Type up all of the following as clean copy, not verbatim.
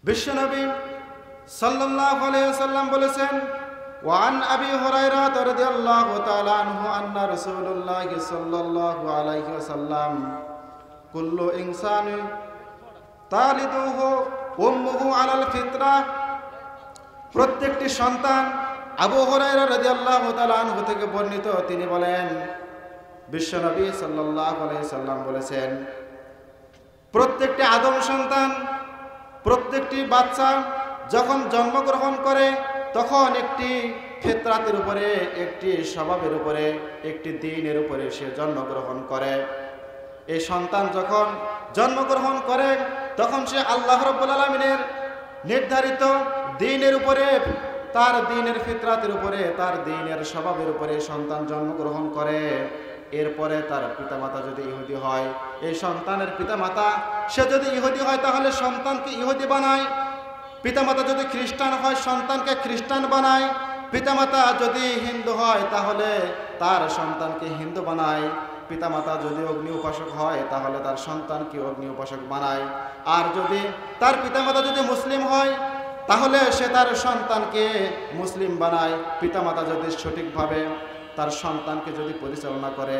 বিশ্বনবী সাল্লাল্লাহু আলাইহি ওয়াসাল্লাম বলেছেন, ওয়ান আবি হুরায়রা রাদিয়াল্লাহু তাআলা আনহু আন্না রাসূলুল্লাহ সাল্লাল্লাহু আলাইহি ওয়াসাল্লাম কুল্লু ইনসানি তালিদুহু উম্মুহু আলাল ফিতরা। প্রত্যেকটি সন্তান, আবু হুরায়রা রাদিয়াল্লাহু তাআলা আনহু থেকে বর্ণিত, তিনি বলেন বিশ্বনবী সাল্লাল্লাহু আলাইহি ওয়াসাল্লাম বলেছেন, প্রত্যেকটি আদম সন্তান, প্রত্যেকটি বাচ্চা যখন জন্মগ্রহণ করে তখন একটি ফিতরাতের উপরে, একটি স্বভাবের উপরে, একটি দ্বীনের উপরে সে জন্মগ্রহণ করে। এই সন্তান যখন জন্মগ্রহণ করে তখন সে আল্লাহ রাব্বুল আলামিনের নির্ধারিত দ্বীনের উপরে, তার দ্বীনের ফিতরাতের উপরে, তার দ্বীনের স্বভাবের উপরে সন্তান জন্মগ্রহণ করে। এরপরে তার পিতামাতা যদি ইহুদি হয়, এই সন্তানের পিতামাতা সে যদি ইহুদি হয় তাহলে সন্তানকে ইহুদি বানায়। পিতামাতা যদি খ্রিস্টান হয় সন্তানকে খ্রিস্টান বানায়। পিতামাতা যদি হিন্দু হয় তাহলে তার সন্তানকে হিন্দু বানায়। পিতামাতা যদি অগ্নি উপাসক হয় তাহলে তার সন্তানকে অগ্নি উপাসক বানায়। আর যদি তার পিতামাতা যদি মুসলিম হয় তাহলে সে তার সন্তানকে মুসলিম বানায়। পিতামাতা যদি সঠিকভাবে তার সন্তানকে যদি পরিচালনা করে,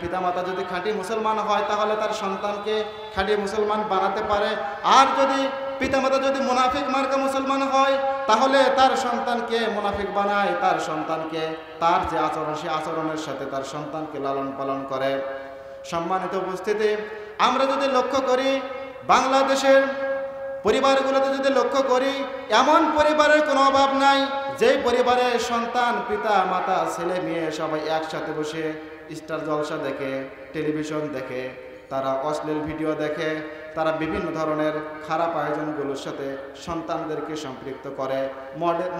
পিতামাতা যদি খাঁটি মুসলমান হয় তাহলে তার সন্তানকে খাঁটি মুসলমান বানাতে পারে। আর যদি পিতামাতা যদি মুনাফিক মার্কা মুসলমান হয় তাহলে তার সন্তানকে মুনাফিক বানায়, তার সন্তানকে তার যে আচরণ সে আচরণের সাথে তার সন্তানকে লালন পালন করে। সম্মানিত উপস্থিতি, আমরা যদি লক্ষ্য করি বাংলাদেশের পরিবারগুলোতে যদি লক্ষ্য করি, এমন পরিবারের কোনো অভাব নাই যেই পরিবারে সন্তান, পিতা মাতা, ছেলে মেয়ে সবাই একসাথে বসে স্টার জলসা দেখে, টেলিভিশন দেখে, তারা অশ্লীল ভিডিও দেখে, তারা বিভিন্ন ধরনের খারাপ আয়োজনগুলোর সাথে সন্তানদেরকে সম্পৃক্ত করে,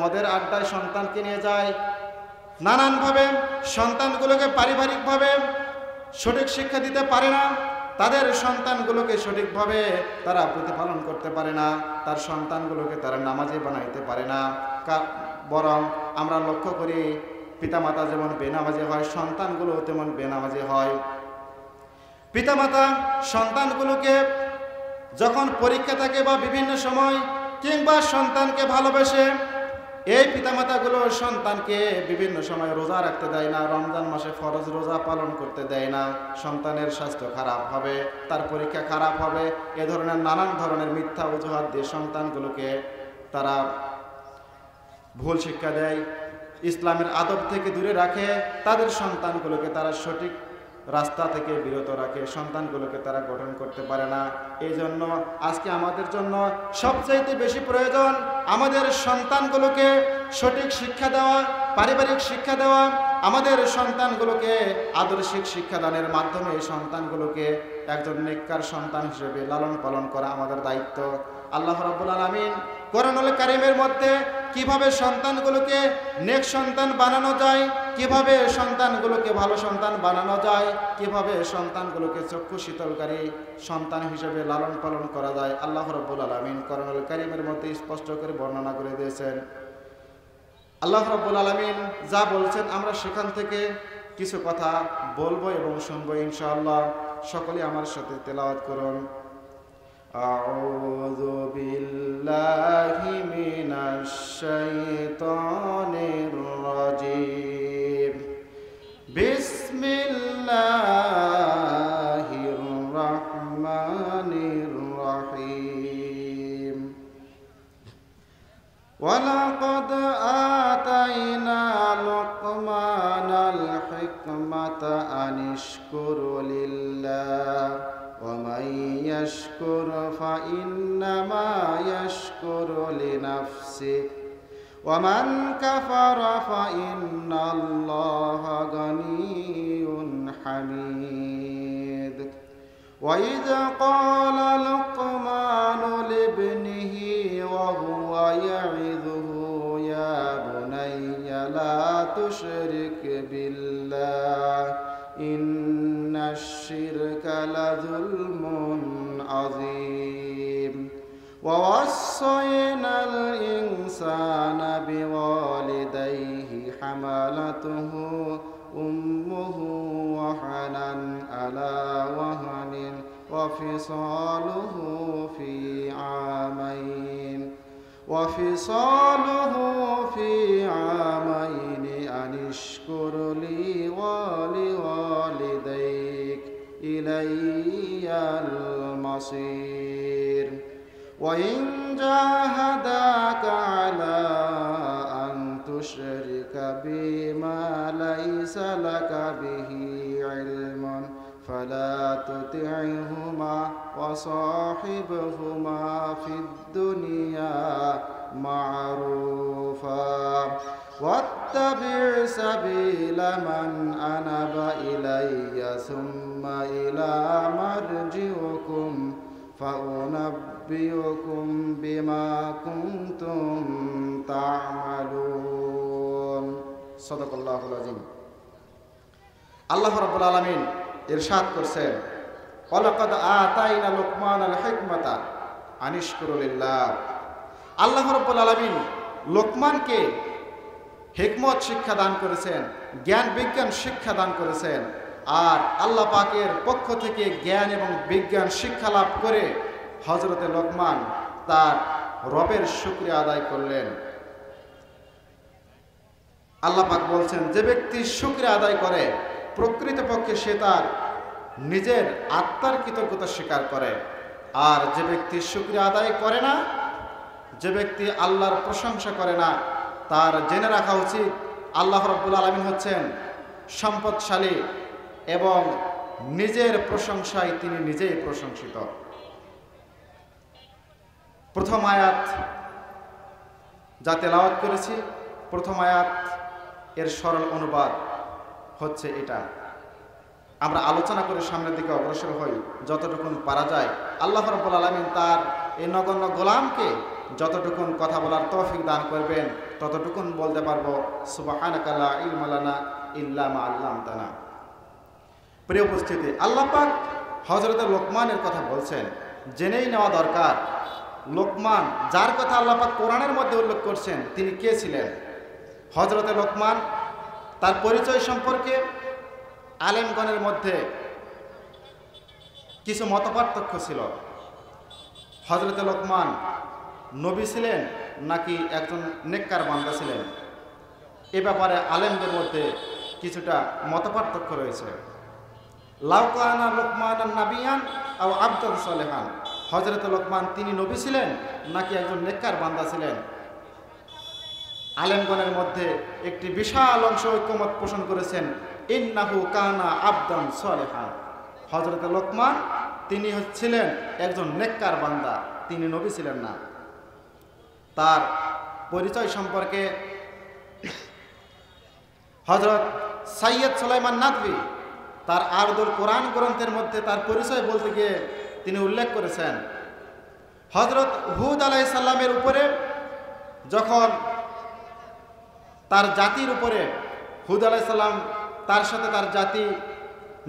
মদের আড্ডায় সন্তানকে নিয়ে যায়, নানানভাবে সন্তানগুলোকে পারিবারিকভাবে সঠিক শিক্ষা দিতে পারে না, তাদের সন্তানগুলোকে সঠিকভাবে তারা প্রতিপালন করতে পারে না, তার সন্তানগুলোকে তারা নামাজি বানাইতে পারে না। বরং আমরা লক্ষ্য করি পিতামাতা যেমন বেনামাজি হয় সন্তানগুলো তেমন বেনামাজি হয়। পিতামাতা সন্তানগুলোকে যখন পরীক্ষা থাকে বা বিভিন্ন সময় কিংবা সন্তানকে ভালোবেসে, এই পিতামাতাগুলো সন্তানকে বিভিন্ন সময় রোজা রাখতে দেয় না, রমজান মাসে ফরজ রোজা পালন করতে দেয় না। সন্তানের স্বাস্থ্য খারাপ হবে, তার পরীক্ষা খারাপ হবে, এ ধরনের নানান ধরনের মিথ্যা অজুহাত দিয়ে সন্তানগুলোকে তারা ভুল শিক্ষা দেয়, ইসলামের আদব থেকে দূরে রাখে, তাদের সন্তানগুলোকে তারা সঠিক রাস্তা থেকে বিরত রাখে, সন্তানগুলোকে তারা গঠন করতে পারে না। এই জন্য আজকে আমাদের জন্য সবচাইতে বেশি প্রয়োজন আমাদের সন্তানগুলোকে সঠিক শিক্ষা দেওয়া, পারিবারিক শিক্ষা দেওয়া, আমাদের সন্তানগুলোকে আদর্শিক শিক্ষাদানের মাধ্যমে এই সন্তানগুলোকে একজন নেককার সন্তান হিসেবে লালন পালন করা আমাদের দায়িত্ব। আল্লাহ রাব্বুল আলামিন কোরআনুল কারীমের মধ্যে কিভাবে সন্তানগুলোকে নেক সন্তান বানানো যায়, কিভাবে সন্তানগুলোকে ভালো সন্তান বানানো যায়, কিভাবে সন্তানগুলোকে চক্ষু শীতলকারী সন্তান হিসেবে লালন পালন করা যায়, আল্লাহ রাব্বুল আলামিন কোরআনুল কারীমের মধ্যে স্পষ্ট করে বর্ণনা করে দিয়েছেন। আল্লাহ রাব্বুল আলামিন যা বলছেন আমরা সেখান থেকে কিছু কথা বলবো এবং শুনবো ইনশাআল্লাহ। সকলে আমার সাথে তেলাওয়াত করুন। আউযু বিল্লাহি মিনাশ শাইতানির রাজিম। বিসমিল্লাহির রাহমানির রাহিম। ওয়ালাকাদ আতাইনা লুকমানাল হিকমাতা আনিশকুর লিল্লাহ ওয়া মান ইয়াশকুর ফাইন্নামা ইয়াশকুরু লিনাফসিহি ওয়া মান কাফারা ফাইন্নাল্লাহা গানিয়্যুন হামিদ। ওয়া ইয ক্বালা লুকমানু লিবনিহি ওয়া হুয়া ইয়াইযুহু ইয়া বুনাইয়া লা তুশরিক বিল্লাহ ইন্নাশ শিরকা লাযুলমুন আযীম। ওয়া ওয়াসাইনাল ইনসানা বিওয়ালিদাইহি হামালাতুহু উম্মুহু ওয়াহানান আলা ওয়াহানিন ওয়া ফিসালুহু ফি আমাইন وفصاله في عامين أن اشكر لي ولوالديك إلي المصير وإن جاهداك على أن تشرك بما ليس لك به علم فلا تطعهما وصاحبهما في الدنيا معروفا واتبع سبيل من أناب إلي ثم إلى مرجعكم فأنبئكم بما كنتم تعملون صدق الله العظيم আল্লাহ রাব্বুল আলামিন ইরশাদ করেছেন ওয়ালাকাদ আতাইনা লুকমানাল হিকমাতা আনিশকুরু লিল্লাহ। আল্লাহ রাব্বুল আলামিন লোকমানকে হিকমত শিক্ষা দান করেছেন, জ্ঞান বিজ্ঞান শিক্ষা দান করেছেন। আর আল্লাহ পাকের পক্ষ থেকে জ্ঞান এবং বিজ্ঞান শিক্ষা লাভ করে হযরতে লোকমান তার রবের শুকরিয়া আদায় করলেন। আল্লাহ পাক বলছেন, যে ব্যক্তি শুকরিয়া আদায় করে প্রকৃতপক্ষে সে তার নিজের আত্মার কৃতজ্ঞতা স্বীকার করে। আর যে ব্যক্তি শুকরিয়া আদায় করে না, যে ব্যক্তি আল্লাহর প্রশংসা করে না, তার জেনে রাখা উচিত আল্লাহ রাব্বুল আলামিন হচ্ছেন সম্পদশালী এবং নিজের প্রশংসায় তিনি নিজেই প্রশংসিত। প্রথম আয়াত যা তেলাওয়াত করেছি, প্রথম আয়াত এর সরল অনুবাদ হচ্ছে এটা। আমরা আলোচনা করে সামনের দিকে অগ্রসর হই যতটুকুন পারা যায়। আল্লাহ রাব্বুল আলামিন তার এই নগণ্য গোলামকে যতটুকুন কথা বলার তৌফিক দান করবেন ততটুকুন বলতে পারবো। সুবহানাকা লা ইলমা লানা ইল্লা মা আল্লামতানা। প্রিয় উপস্থিতি, আল্লাহ পাক হযরতে লোকমানের কথা বলছেন, জেনেই নেওয়া দরকার লোকমান যার কথা আল্লাহ পাক কোরআনের মধ্যে উল্লেখ করছেন তিনি কে ছিলেন। হযরতে লোকমান তার পরিচয় সম্পর্কে আলেমগণের মধ্যে কিছু মতপার্থক্য ছিল। হযরতে লোকমান নবী ছিলেন নাকি একজন নেককার বান্দা ছিলেন, এ ব্যাপারে আলেমদের মধ্যে কিছুটা মতপার্থক্য রয়েছে। লাউ কানা লোকমানান নাবিয়ান আও আবদান সালেহান, হযরতে লোকমান তিনি নবী ছিলেন নাকি একজন নেককার বান্দা ছিলেন। আলেমগণের মধ্যে একটি বিশাল অংশ ঐক্যমত পোষণ করেছেন, ইন্নাহু কানা আবদান সালেহান, হযরতে লোকমান তিনি ছিলেন একজন নেককার বান্দা, তিনি নবী ছিলেন না। তার পরিচয় সম্পর্কে হযরত সাইয়্যিদ সুলাইমান নাদভী তার আরদুল কোরআন গ্রন্থের মধ্যে তার পরিচয় বলতে গিয়ে তিনি উল্লেখ করেছেন, হযরত হুদ আলাইহিস সালামের উপরে যখন তার জাতির উপরে হুদ আলাইহিস সালাম তার সাথে তার জাতি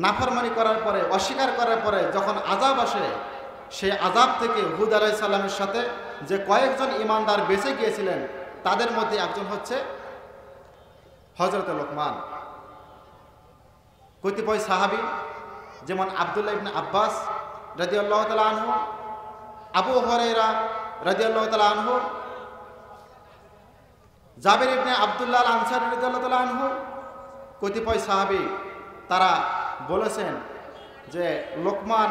নাফরমানি করার পরে, অস্বীকার করার পরে যখন আযাব আসে, সেই আযাব থেকে হুদ আলাইহিস সালামের সাথে যে কয়েকজন ঈমানদার বেঁচে গিয়েছিলেন তাদের মধ্যে একজন হচ্ছে হযরতে লোকমান। কতিপয় সাহাবী যেমন আব্দুল্লাহ ইবনে আব্বাস রাদিয়াল্লাহু তাআলা আনহু, আবু হুরায়রা রাদিয়াল্লাহু তাআলা আনহু, জাবির ইবনে আব্দুল্লাহ আল আনসারী রাদিয়াল্লাহু তাআলা আনহু, কতিপয় সাহাবী তারা বলেছেন যে লোকমান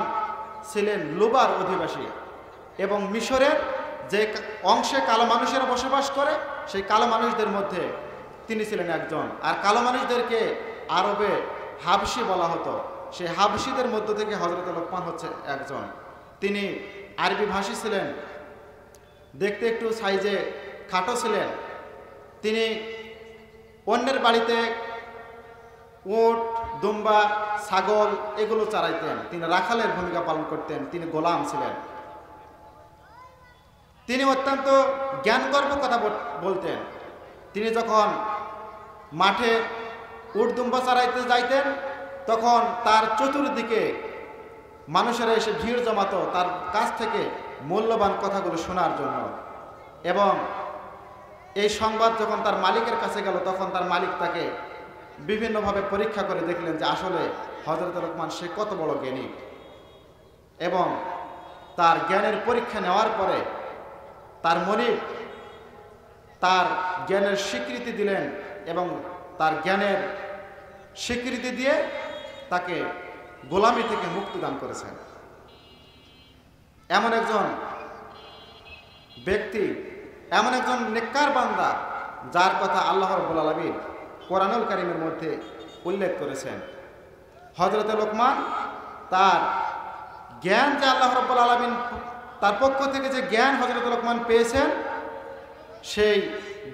ছিলেন লুবার অধিবাসী এবং মিশরের যে অংশে কালো মানুষেরা বসবাস করে সেই কালো মানুষদের মধ্যে তিনি ছিলেন একজন। আর কালো মানুষদেরকে আরবে হাবশি বলা হতো, সেই হাবশিদের মধ্য থেকে হযরত লোকমান হচ্ছে একজন। তিনি আরবি ভাষী ছিলেন, দেখতে একটু সাইজে খাটো ছিলেন। তিনি অন্যের বাড়িতে উট, দুম্বা, ছাগল এগুলো চড়াইতেন, তিনি রাখালের ভূমিকা পালন করতেন, তিনি গোলাম ছিলেন। তিনি অত্যন্ত জ্ঞানগর্ভ কথা বলতেন। তিনি যখন মাঠে উট দুম্বা চড়াইতে যাইতেন তখন তার চতুর্দিকে মানুষেরা এসে ভিড় জমাতো তার কাছ থেকে মূল্যবান কথাগুলো শোনার জন্য। এবং এই সংবাদ যখন তার মালিকের কাছে গেল তখন তার মালিক তাকে বিভিন্নভাবে পরীক্ষা করে দেখলেন যে আসলে হযরত লোকমান সে কত বড় জ্ঞানী। এবং তার জ্ঞানের পরীক্ষা নেওয়ার পরে তার মনিব তার জ্ঞানের স্বীকৃতি দিলেন এবং তার জ্ঞানের স্বীকৃতি দিয়ে তাকে গোলামি থেকে মুক্তি দান করেছেন। এমন একজন ব্যক্তি, এমন একজন নেককার বান্দা যার কথা আল্লাহ রাব্বুল আলামিন কোরআনুল কারীমের মধ্যে উল্লেখ করেছেন। হযরত লোকমান তার জ্ঞান যে আল্লাহ রাব্বুল আলামিন তার পক্ষ থেকে যে জ্ঞান হযরত লোকমান পেয়েছেন, সেই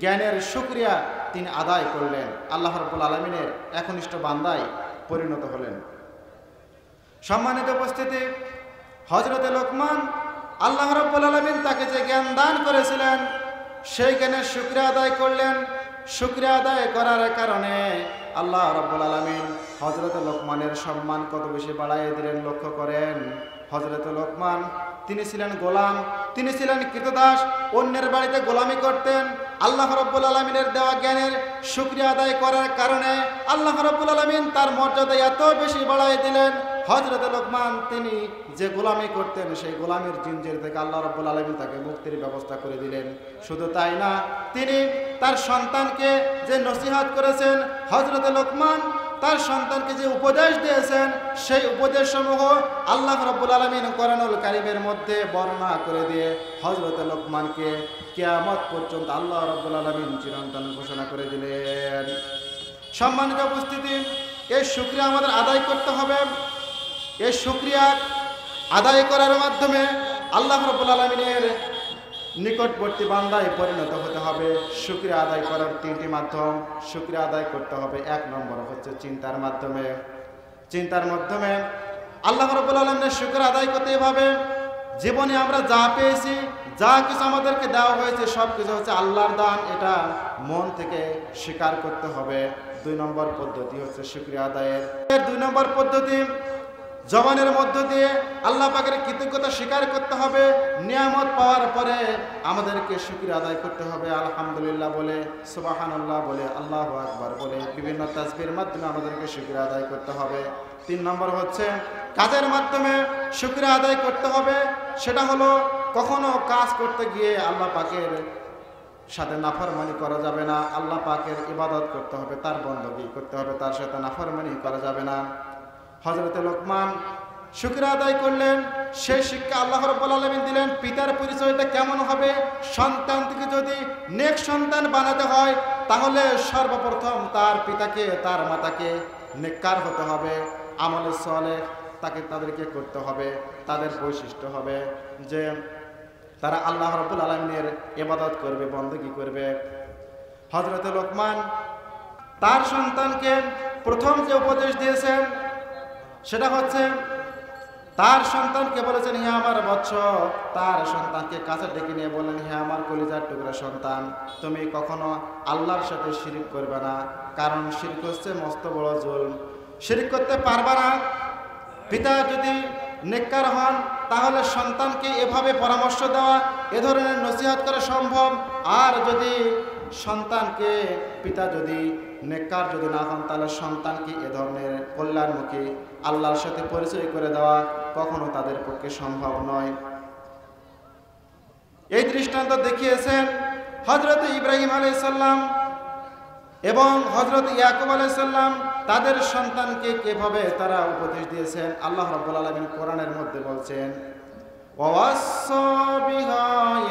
জ্ঞানের শুকরিয়া তিনি আদায় করলেন, আল্লাহ রাব্বুল আলামিনের একনিষ্ঠ বান্দায় পরিণত হলেন। সম্মানিত উপস্থিতি, হযরত লোকমান আল্লাহ রাব্বুল আলামিন তাকে যে জ্ঞান দান করেছিলেন সেই জ্ঞানের শুকরিয়া আদায় করলেন। শুকরিয়া আদায় করার কারণে আল্লাহ রাব্বুল আলামিন হযরত লোকমানের সম্মান কত বেশি বাড়াইয়ে দিলেন লক্ষ্য করেন। হযরত লোকমান তিনি ছিলেন গোলাম, তিনি ছিলেন কৃতদাস, অন্যের বাড়িতে গোলামি করতেন। আল্লাহ রাব্বুল আলামিনের দেওয়া জ্ঞানের শুকরিয়া আদায় করার কারণে আল্লাহ রাব্বুল আলামিন তার মর্যাদা এত বেশি বাড়াইয়ে দিলেন। হযরত লোকমান তিনি যে গোলামি করতেন সেই গোলামির জিনজির থেকে আল্লাহ রাব্বুল আলামিন তাকে মুক্তির ব্যবস্থা করে দিলেন। শুধু তাই না, তিনি তার সন্তানকে যে নসিহত করেছেন, হযরত লোকমান তার সন্তানকে যে উপদেশ দিয়েছেন সেই উপদেশসমূহ আল্লাহ রাব্বুল আলামিন কোরআনুল কারীমের মধ্যে বর্ণনা করে দিয়ে হযরত লোকমানকে কিয়ামত পর্যন্ত আল্লাহ রাব্বুল আলামিন চিরন্তন ঘোষণা করে দিলেন। সম্মানিত উপস্থিতি, এই শুকরিয়া আমাদের আদায় করতে হবে। এই শুকরিয়া আদায় করার মাধ্যমে আল্লাহ রাব্বুল আলামিনের নিকটবর্তী বান্দায় পরিণত হতে হবে। শুকরিয়া আদায় করার তিনটি মাধ্যম। শুকরিয়া আদায় করতে হবে, এক নম্বর হচ্ছে চিন্তার মাধ্যমে। চিন্তার মাধ্যমে আল্লাহ রাব্বুল আলামিনের শুকরিয়া আদায় করতে হবে। জীবনে আমরা যা পেয়েছি, যা কিছু আমাদেরকে দেওয়া হয়েছে, সব কিছু হচ্ছে আল্লাহর দান, এটা মন থেকে স্বীকার করতে হবে। 2 নম্বর পদ্ধতি হচ্ছে শুকরিয়া আদায়ের। 2 নম্বর পদ্ধতি জবানের মধ্য দিয়ে আল্লাহ পাকের কৃতজ্ঞতা স্বীকার করতে হবে। নিয়ামত পাওয়ার পরে আমাদেরকে শুকরিয়া আদায় করতে হবে, আলহামদুলিল্লাহ বলে, সুবহানাল্লাহ বলে, আল্লাহু আকবার বলে, বিভিন্ন তাসবিহের মাধ্যমে আমাদেরকে শুকরিয়া আদায় করতে হবে। 3 নম্বর হচ্ছে কাজের মাধ্যমে শুকরিয়া আদায় করতে হবে। সেটা হলো কখনো কাজ করতে গিয়ে আল্লাহ পাকের সাথে নাফরমানি করা যাবে না। আল্লাহ পাকের ইবাদত করতে হবে, তার বندگی করতে হবে, তার সাথে নাফরমানি করা যাবে না। হযরত লোকমান শুকরিয়া আদায় করলেন, সেই শিক্ষা আল্লাহ রাব্বুল আলামিন দিলেন। পিতার পরিচয়টা কেমন হবে? সন্তানকে যদি নেক সন্তান বানাতে হয় তাহলে সর্বপ্রথম তার পিতাকে, তার মাতাকে নেককার হতে হবে, আমলে সালেহ তাদেরকে করতে হবে। তাদের বৈশিষ্ট্য হবে যে তারা আল্লাহ রাব্বুল আলামিনের ইবাদত করবে, বندگی করবে। হযরত লোকমান তার সন্তানকে প্রথম যে উপদেশ দিয়েছেন সেটা হচ্ছে তার সন্তানকে বলেছেন, হে আমার বৎস। তার সন্তানকে কাছে ডেকে নিয়ে বলেন, হে আমার কলিজার টুকরা সন্তান, তুমি কখনো আল্লাহর সাথে শিরক করবে না, কারণ শিরক হচ্ছে মস্ত বড় জুলম। শিরক করতে পারবে না। পিতা যদি নেককার হন তাহলে সন্তানকে এভাবে পরামর্শ দেওয়া, এ ধরনের নসিহত করা সম্ভব। আর যদি সন্তানকে পিতা যদি নেককার যদি না হন তাহলে সন্তানকে এ ধরনের কল্যাণমুখী আল্লাহর সাথে পরিচয় করে দেওয়া কখনো তাদের পক্ষে সম্ভব নয়। এই দৃষ্টান্ত দেখিয়েছেন হযরত ইব্রাহিম আলাইহিস সালাম এবং হযরত ইয়াকুব আলাইহিস সালাম। তাদের সন্তানকে কিভাবে তারা উপদেশ দিয়েছেন আল্লাহ রাব্বুল আলামিন কোরআনের মধ্যে বলছেন, ওয়াসাসা বিহা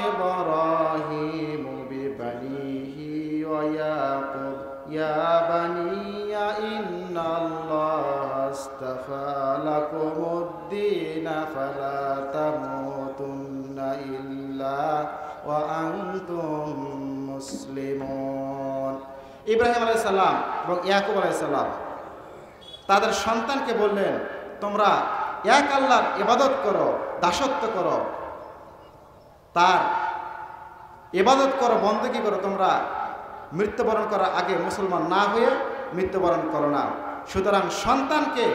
ইব্রাহিমু বিবানিহি ওয়া ইয়াকুব ইয়া বানিয়া ইন্নাল্লাহা আস্তাফা লাকুমুদ-দীনা ফালা তামুতুন্না ইল্লা ওয়া আনতুম মুসলিমুন। ইব্রাহিম আলাইহিস সালাম এবং ইয়াকুব আলাইহিস সালাম তাদের সন্তানকে বললেন, তোমরা এক আল্লাহর ইবাদত করো, দাসত্ব করো, তার ইবাদত করো, বندگی করো। তোমরা মৃত্যুবরণ করার আগে মুসলমান না হয়ে মৃত্যুবরণ করো না। সুতরাং সন্তানকে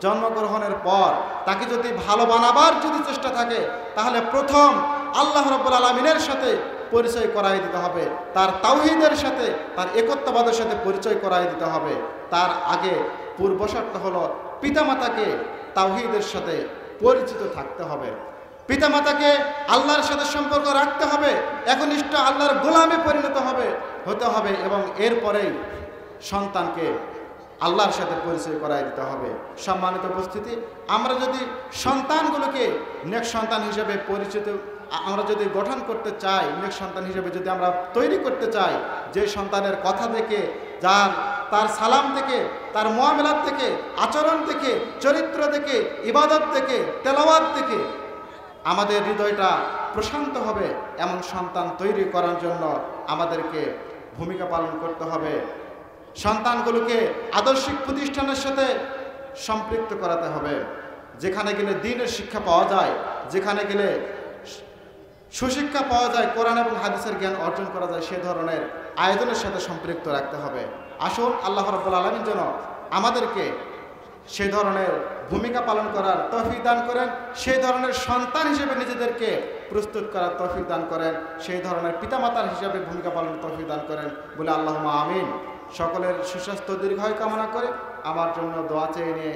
জন্মগ্রহণের পর তাকে যদি ভালো বানাবার যদি চেষ্টা থাকে তাহলে প্রথম আল্লাহ রাব্বুল আলামিনের সাথে পরিচয় করাই দিতে হবে, তার তাওহীদের সাথে, তার একত্ববাদের সাথে পরিচয় করাই দিতে হবে। তার আগে পূর্ব শর্ত হলো পিতামাতাকে তাওহীদের সাথে পরিচিত থাকতে হবে। পিতামাতাকে আল্লাহর সাথে সম্পর্ক রাখতে হবে, একনিষ্ঠ আল্লাহর গোলামে পরিণত হতে হবে এবং এরপরেই সন্তানকে আল্লাহর সাথে পরিচয় করাই দিতে হবে। সম্মানিত উপস্থিতি, আমরা যদি সন্তানগুলোকে নেক সন্তান হিসেবে পরিচিত আমরা যদি গঠন করতে চাই, নেক সন্তান হিসেবে যদি আমরা তৈরি করতে চাই, যে সন্তানের কথা থেকে, তার সালাম থেকে, তার মুআমালাত থেকে, আচরণ থেকে, চরিত্র থেকে, ইবাদত থেকে, তেলাওয়াত থেকে আমাদের হৃদয়টা প্রশান্ত হবে, এমন সন্তান তৈরি করার জন্য আমাদেরকে ভূমিকা পালন করতে হবে। সন্তানগুলোকে আদর্শিক প্রতিষ্ঠানের সাথে সম্পৃক্ত করাতে হবে। যেখানে গেলে দ্বীনের শিক্ষা পাওয়া যায়, যেখানে গেলে সুশিক্ষা পাওয়া যায়, কোরআন এবং হাদিসের জ্ঞান অর্জন করা যায়, সে ধরনের আয়োজনের সাথে সম্পৃক্ত রাখতে হবে। আসুন আল্লাহ রাব্বুল আলামিন যেন আমাদেরকে সেই ধরনের ভূমিকা পালন করার তৌফিক দান করেন, সেই ধরনের সন্তান হিসেবে নিজেদেরকে প্রস্তুত করার তৌফিক দান করেন, সেই ধরনের পিতামাতার হিসেবে ভূমিকা পালনের তৌফিক দান করেন বলে আল্লাহুম্মা আমিন। সকলের সুস্বাস্থ্য দীর্ঘায়ু কামনা করে আমার জন্য দোয়া চেয়ে নিয়ে